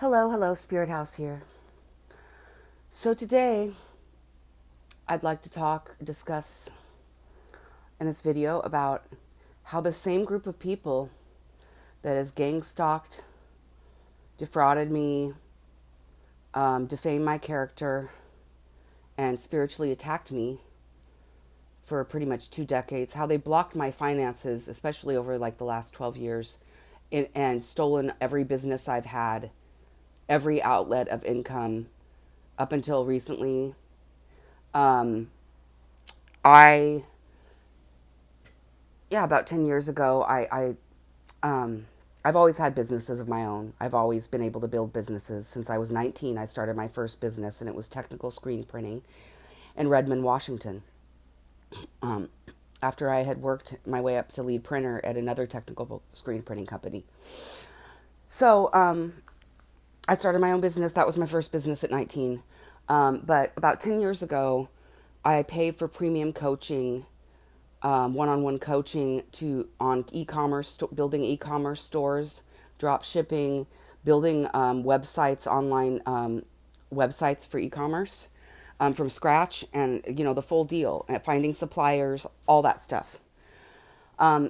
Hello, Spirit House here. So today, I'd like to discuss in this video about how the same group of people that has gang stalked, defrauded me, defamed my character, and spiritually attacked me for pretty much 2 decades, how they blocked my finances, especially over like the last 12 years, and stolen every business I've had, every outlet of income up until recently. Um, I yeah, about 10 years ago, I've always had businesses of my own. I've always been able to build businesses. Since I was 19, I started my first business, and it was technical screen printing in Redmond, Washington. Um, After I had worked my way up to lead printer at another technical screen printing company. So I started my own business. That was my first business at 19. But about 10 years ago, I paid for premium coaching, one-on-one coaching on e-commerce, building e-commerce stores, drop shipping, building websites, online websites for e-commerce from scratch, and the full deal, and finding suppliers, all that stuff.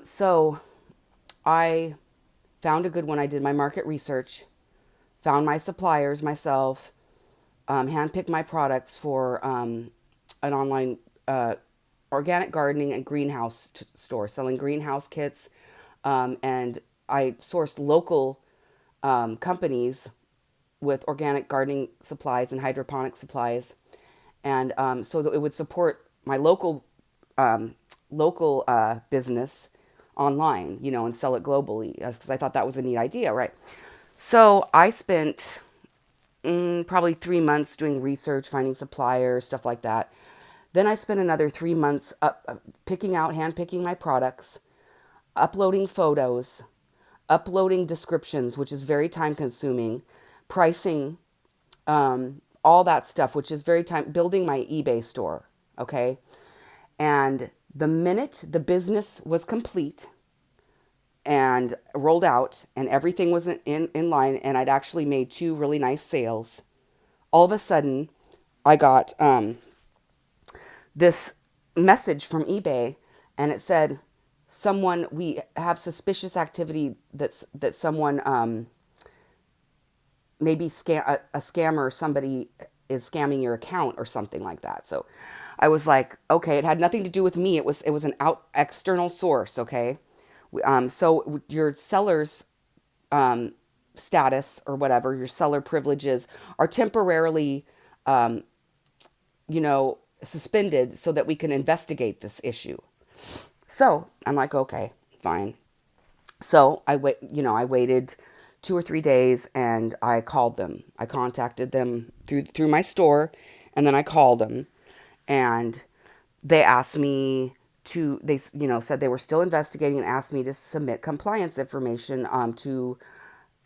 So I found a good one. I did my market research, found my suppliers myself, handpicked my products for an online organic gardening and greenhouse store selling greenhouse kits. And I sourced local companies with organic gardening supplies and hydroponic supplies. And so that it would support my local business online, and sell it globally, because I thought that was a neat idea, right? So I spent probably 3 months doing research, finding suppliers, stuff like that. Then I spent another 3 months handpicking my products, uploading photos, uploading descriptions, which is very time consuming, pricing, all that stuff, which is building my eBay store. Okay. And the minute the business was complete and rolled out and everything was in line, and I'd actually made two really nice sales, all of a sudden I got this message from eBay, and it said, we have suspicious activity that someone, maybe a scammer or somebody is scamming your account or something like that. So I was like, okay, it had nothing to do with me. It was an external source. Okay. So your seller's status or whatever, your seller privileges are temporarily, suspended so that we can investigate this issue. So I'm like, okay, fine. So I waited 2 or 3 days, and I called them. I contacted them through my store, and then I called them, and they asked me said they were still investigating, and asked me to submit compliance information to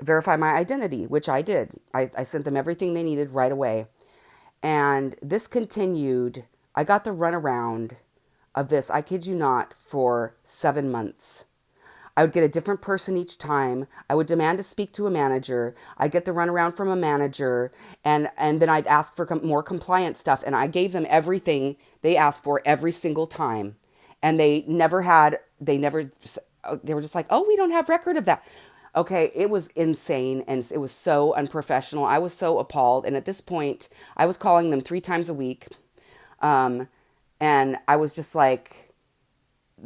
verify my identity, which I did. I sent them everything they needed right away. And this continued. I got the runaround of this, I kid you not, for 7 months. I would get a different person each time. I would demand to speak to a manager. I'd get the runaround from a manager, and then I'd ask for more compliance stuff. And I gave them everything they asked for every single time. And they were just like, oh, we don't have record of that. Okay, it was insane, and it was so unprofessional. I was so appalled. And at this point, I was calling them 3 times a week. Um, and I was just like,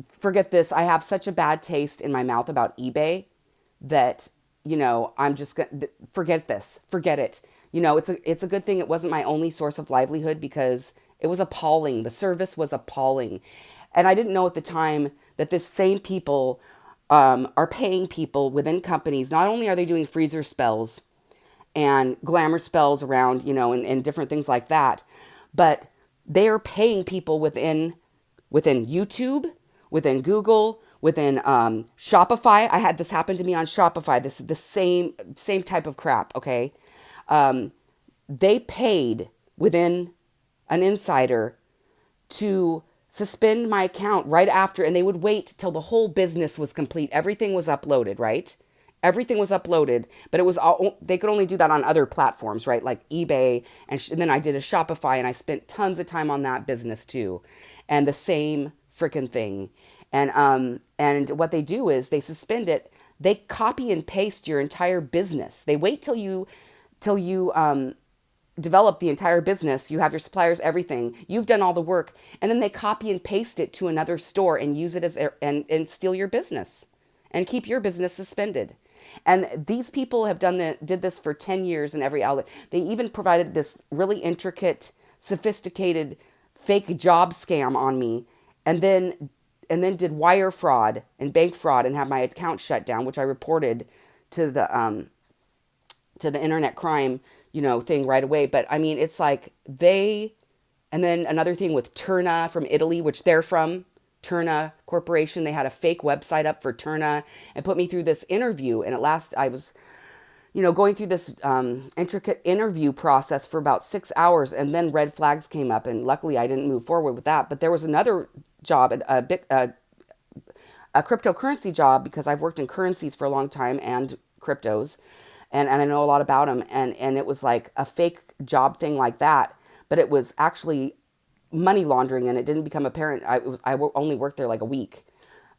forget this. I have such a bad taste in my mouth about eBay that, I'm just going to forget this. Forget it. It's a good thing it wasn't my only source of livelihood, because it was appalling. The service was appalling. And I didn't know at the time that this same people are paying people within companies. Not only are they doing freezer spells and glamour spells around, and different things like that, but they are paying people within YouTube, within Google, within Shopify. I had this happen to me on Shopify. This is the same type of crap. Okay, they paid within an insider to suspend my account right after, and they would wait till the whole business was complete. Everything was uploaded, right? Everything was uploaded, but it was all, they could only do that on other platforms, right? Like eBay. And then I did a Shopify and I spent tons of time on that business too. And the same freaking thing. And what they do is they suspend it. They copy and paste your entire business. They wait till you develop the entire business. You have your suppliers, everything. You've done all the work, and then they copy and paste it to another store and use it as and steal your business and keep your business suspended. And these people have did this for 10 years in every outlet. They even provided this really intricate, sophisticated fake job scam on me, and then did wire fraud and bank fraud and have my account shut down, which I reported to the internet crime, thing right away. But I mean, it's like and then another thing with Terna from Italy, which they're from, Terna Corporation. They had a fake website up for Terna and put me through this interview. And at last I was, going through this intricate interview process for about 6 hours, and then red flags came up. And luckily I didn't move forward with that. But there was another job, a cryptocurrency job, because I've worked in currencies for a long time and cryptos, and I know a lot about them. And it was like a fake job thing like that, but it was actually money laundering, and it didn't become apparent. Only worked there like a week.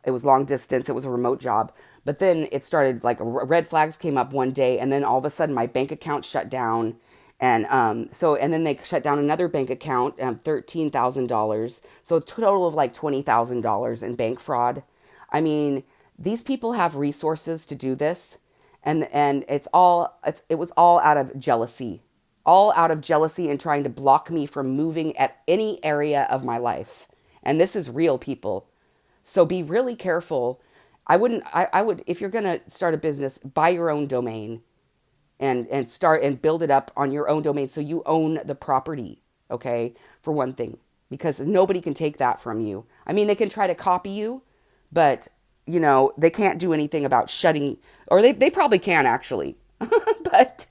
It was long distance. It was a remote job. But then it started, like, red flags came up one day, and then all of a sudden my bank account shut down. And then they shut down another bank account, $13,000. So a total of like $20,000 in bank fraud. I mean, these people have resources to do this, and it was all out of jealousy, all out of jealousy and trying to block me from moving at any area of my life. And this is real, people. So be really careful. I would, if you're going to start a business, buy your own domain and start and build it up on your own domain so you own the property, okay? For one thing, because nobody can take that from you. I mean, they can try to copy you, but they can't do anything about shutting, or they probably can actually. But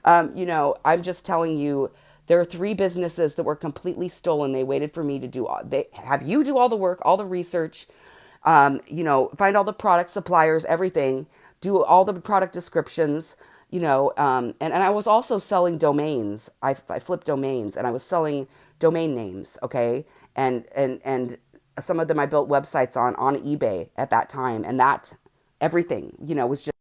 I'm just telling you, there are 3 businesses that were completely stolen. They waited for me to have you do all the work, all the research, find all the product suppliers, everything, do all the product descriptions, and I was also selling domains. I flipped domains, and I was selling domain names. Okay. And some of them I built websites on eBay at that time, and that everything, was just